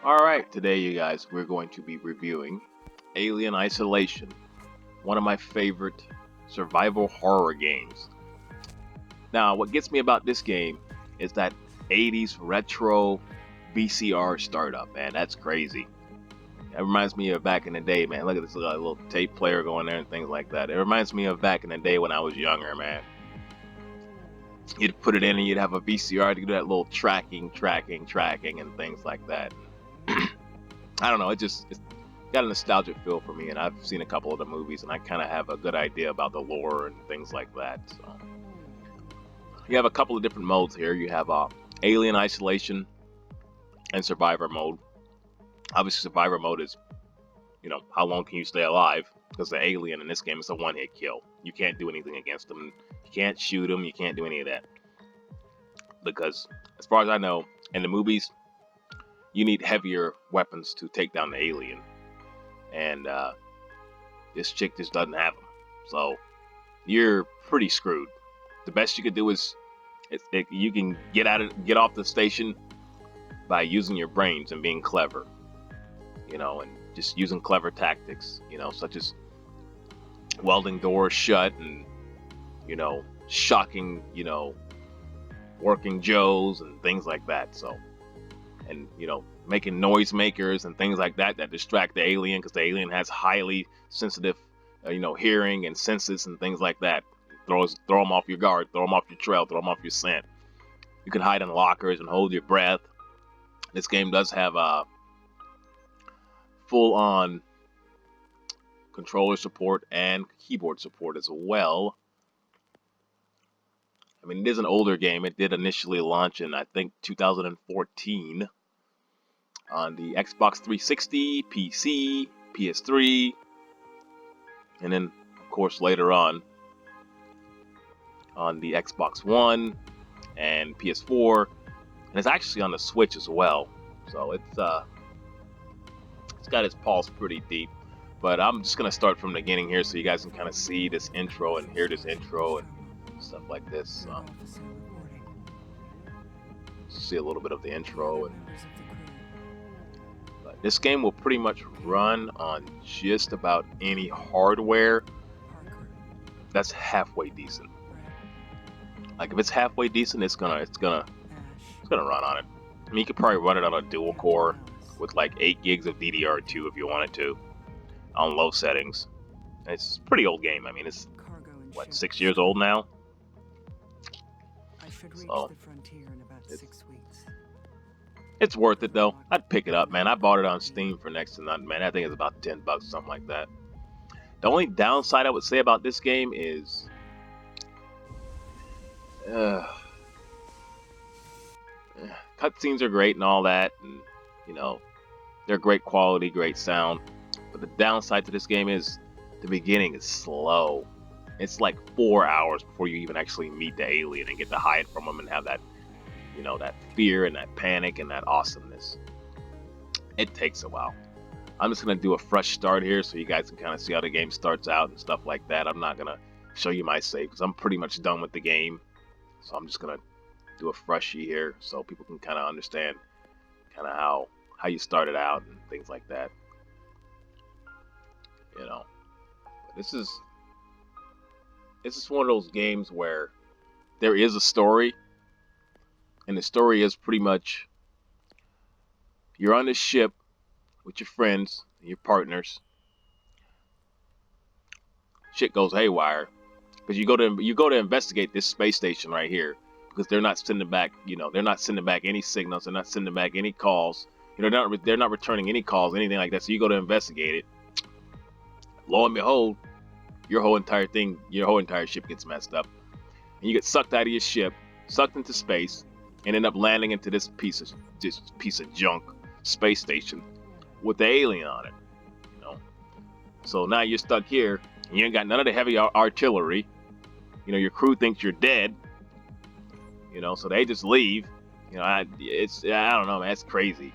Alright, today you guys, we're going to be reviewing Alien Isolation, one of my favorite survival horror games. Now, what gets me about this game is that 80s retro VCR startup, man. That's crazy. It reminds me of back in the day, man. Look at this little tape player going there and things like that. It reminds me of back in the day when I was younger, man. You'd put it in and you'd have a VCR to do that little tracking, and things like that. I don't know, it's got a nostalgic feel for me, and I've seen a couple of the movies, and I kind of have a good idea about the lore and things like that. So you have a couple of different modes here. You have Alien Isolation and Survivor mode. Obviously, Survivor mode is, how long can you stay alive? Because the alien in this game is a one-hit kill. You can't do anything against them. You can't shoot them. You can't do any of that. Because, as far as I know, in the movies, you need heavier weapons to take down the alien. And this chick just doesn't have them. So you're pretty screwed. The best you could do is you can get off the station by using your brains and being clever, and just using clever tactics, such as welding doors shut and shocking, working Joes and things like that. So, and making noisemakers and things like that distract the alien, because the alien has highly sensitive hearing and senses and things like that. Throw them off your guard, throw them off your trail, throw them off your scent. You can hide in lockers and hold your breath. This game does have full-on controller support and keyboard support as well. I mean, it is an older game. It did initially launch in, I think, 2014 on the Xbox 360, PC, PS3, and then, of course, later on the Xbox One and PS4, and it's actually on the Switch as well. So it's got its paws pretty deep. But I'm just gonna start from the beginning here, so you guys can kind of see this intro and hear this intro and stuff like this. See a little bit of the intro, but this game will pretty much run on just about any hardware that's halfway decent. Like if it's halfway decent, it's gonna run on it. I mean, you could probably run it on a dual core with like 8 gigs of DDR2 if you wanted to, on low settings. It's a pretty old game. I mean, it's what, 6 years old now. So it's worth it though. I'd pick it up, man. I bought it on Steam for next to nothing, man. I think it's about $10, something like that. The only downside I would say about this game is cutscenes are great and all that, and they're great quality, great sound. But the downside to this game is the beginning is slow. It's like 4 hours before you even actually meet the alien and get to hide from them and have that, that fear and that panic and that awesomeness. It takes a while. I'm just gonna do a fresh start here so you guys can kind of see how the game starts out and stuff like that. I'm not gonna show you my save because I'm pretty much done with the game. So I'm just gonna do a freshie here so people can kind of understand kind of how you started out and things like that. But this is one of those games where there is a story, and the story is pretty much you're on this ship with your friends and your partners. Shit goes haywire because you go to investigate this space station right here, because they're not sending back any signals, they're not sending back any calls. They're not returning any calls, anything like that. So you go to investigate it. Lo and behold, your whole entire ship gets messed up, and you get sucked out of your ship, sucked into space, and end up landing into this piece of junk space station with the alien on it. So now you're stuck here, and you ain't got none of the heavy artillery. Your crew thinks you're dead. So they just leave. I don't know, man. It's crazy.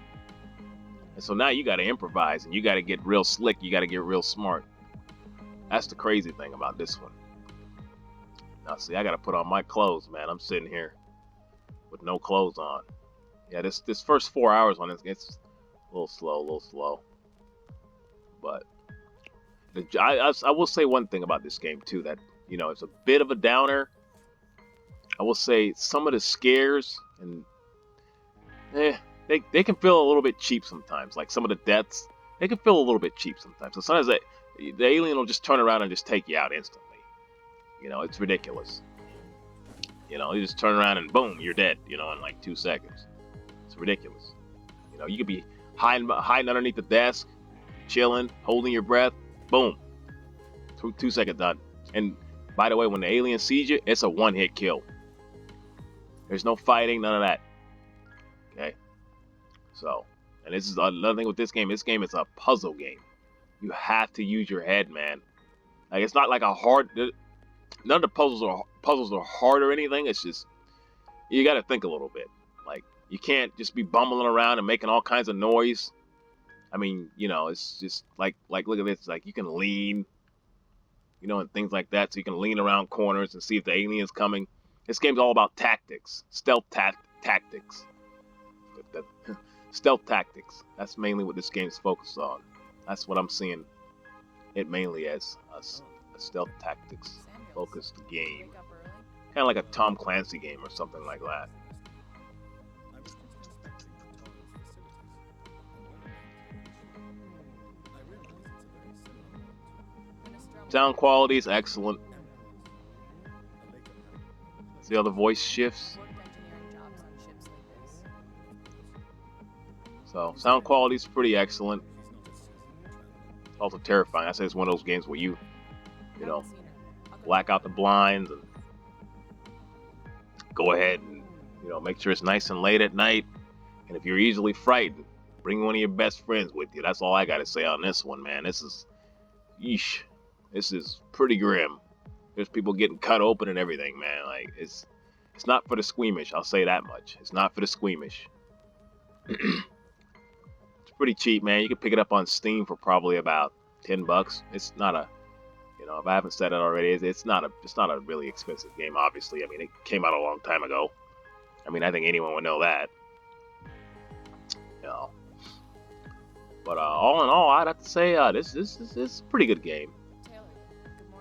And so now you got to improvise, and you got to get real slick. You got to get real smart. That's the crazy thing about this one. Now, see, I got to put on my clothes, man. I'm sitting here with no clothes on. Yeah, this first 4 hours on this, it's a little slow. But I will say one thing about this game too, that it's a bit of a downer. I will say some of the scares and they can feel a little bit cheap sometimes. Like some of the deaths, they can feel a little bit cheap sometimes. So sometimes the alien will just turn around and just take you out instantly. It's ridiculous. You just turn around and boom, you're dead. In like 2 seconds. It's ridiculous. You could be hiding underneath the desk, chilling, holding your breath. Boom, 2 seconds done. And by the way, when the alien sees you, it's a one-hit kill. There's no fighting, none of that. Okay. So, and this is another thing with this game. This game is a puzzle game. You have to use your head, man. Like it's not like a hard. None of the puzzles are hard or anything. It's just you got to think a little bit. Like you can't just be bumbling around and making all kinds of noise. I mean, it's just like look at this. Like you can lean, and things like that. So you can lean around corners and see if the alien's coming. This game's all about tactics, stealth tactics. Stealth tactics. That's mainly what this game's focused on. That's what I'm seeing it mainly as a stealth tactics focused game. Kind of like a Tom Clancy game or something like that. Sound quality is excellent. See how the voice shifts? So, sound quality is pretty excellent. It's also terrifying. I say it's one of those games where you black out the blinds and go ahead and, make sure it's nice and late at night. And if you're easily frightened, bring one of your best friends with you. That's all I got to say on this one, man. This is pretty grim. There's people getting cut open and everything, man. Like, it's not for the squeamish. I'll say that much. It's not for the squeamish. It's pretty cheap, man. You can pick it up on Steam for probably about $10. It's not a, if I haven't said it already, it's not a really expensive game. Obviously, I mean, it came out a long time ago. I mean, I think anyone would know that. But all in all, I'd have to say this is a pretty good game.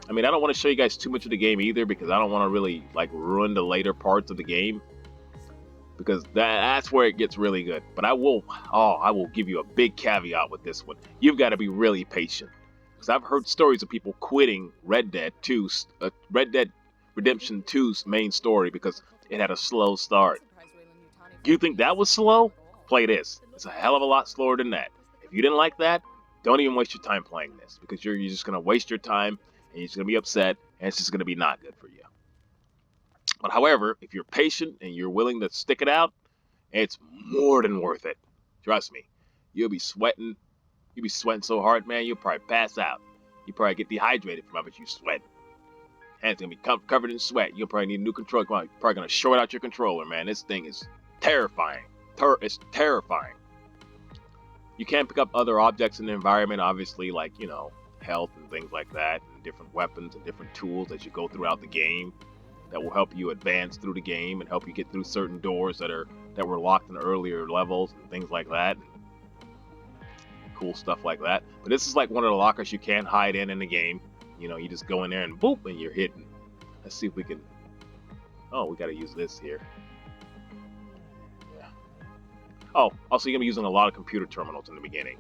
I mean, I don't want to show you guys too much of the game either because I don't want to really like ruin the later parts of the game because that's where it gets really good. But I will give you a big caveat with this one. You've got to be really patient because I've heard stories of people quitting Red Dead Redemption 2's main story because it had a slow start. You think that was slow? Play this. It's a hell of a lot slower than that. If you didn't like that, don't even waste your time playing this because you're just going to waste your time and you're just going to be upset and it's just going to be not good for you. But however, if you're patient and you're willing to stick it out, it's more than worth it. Trust me. You'll be sweating. You'll be sweating so hard, man, you'll probably pass out. You'll probably get dehydrated from how much you sweat. Hands going to be covered in sweat. You'll probably need a new controller. You're probably going to short out your controller, man. This thing is terrifying. It's terrifying. You can pick up other objects in the environment, obviously, like, health and things like that, and different weapons and different tools as you go throughout the game that will help you advance through the game and help you get through certain doors that were locked in earlier levels and things like that. Cool stuff like that. But this is like one of the lockers you can't hide in the game. You just go in there and boop, and you're hidden. Let's see if we can... Oh, we got to use this here. Yeah. Oh, also you're going to be using a lot of computer terminals in the beginning.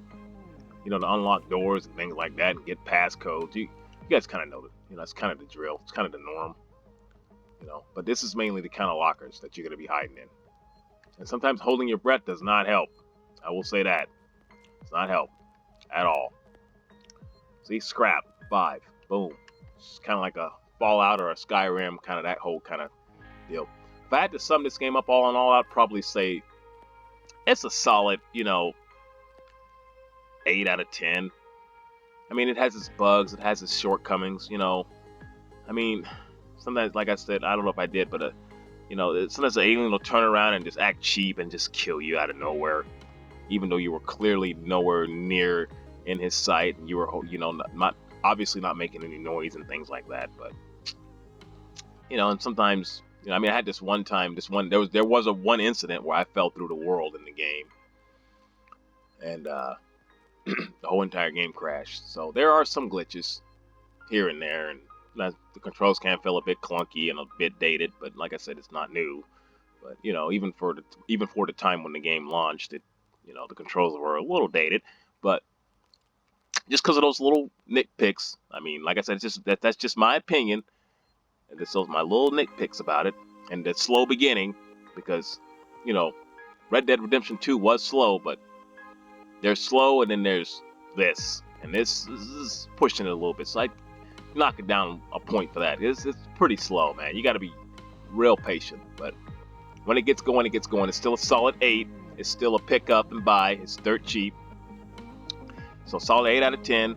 To unlock doors and things like that and get passcodes. You guys kind of know that. That's kind of the drill. It's kind of the norm. But this is mainly the kind of lockers that you're going to be hiding in. And sometimes holding your breath does not help. I will say that. It's not help at all. See, scrap, 5, boom. It's kind of like a Fallout or a Skyrim, kind of that whole kind of deal. If I had to sum this game up all in all, I'd probably say it's a solid, 8 out of 10. I mean, it has its bugs, it has its shortcomings, I mean, sometimes, like I said, I don't know if I did, but sometimes the alien will turn around and just act cheap and just kill you out of nowhere, even though you were clearly nowhere near in his sight and you were, not obviously not making any noise and things like that. But and sometimes, I mean, I had this one time, there was one incident where I fell through the world in the game, and the whole entire game crashed. So there are some glitches here and there, and the controls can feel a bit clunky and a bit dated. But like I said, it's not new. But you know, even for the time when the game launched, the controls were a little dated. But just because of those little nitpicks, I mean, like I said, it's just that's just my opinion, and this is my little nitpicks about it, and the slow beginning, because you know, Red Dead Redemption 2 was slow, but there's slow, and then there's this, and this is pushing it a little bit. So I knock it down a point for that. It's pretty slow, man. You got to be real patient, but when it gets going, it gets going. It's still a solid 8. It's still a pick up and buy. It's dirt cheap. So solid 8 out of 10.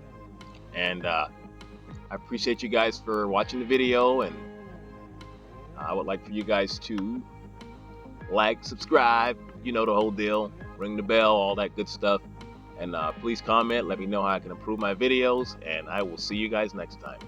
And I appreciate you guys for watching the video. And I would like for you guys to like, subscribe, you know the whole deal. Ring the bell, all that good stuff. And please comment. Let me know how I can improve my videos. And I will see you guys next time.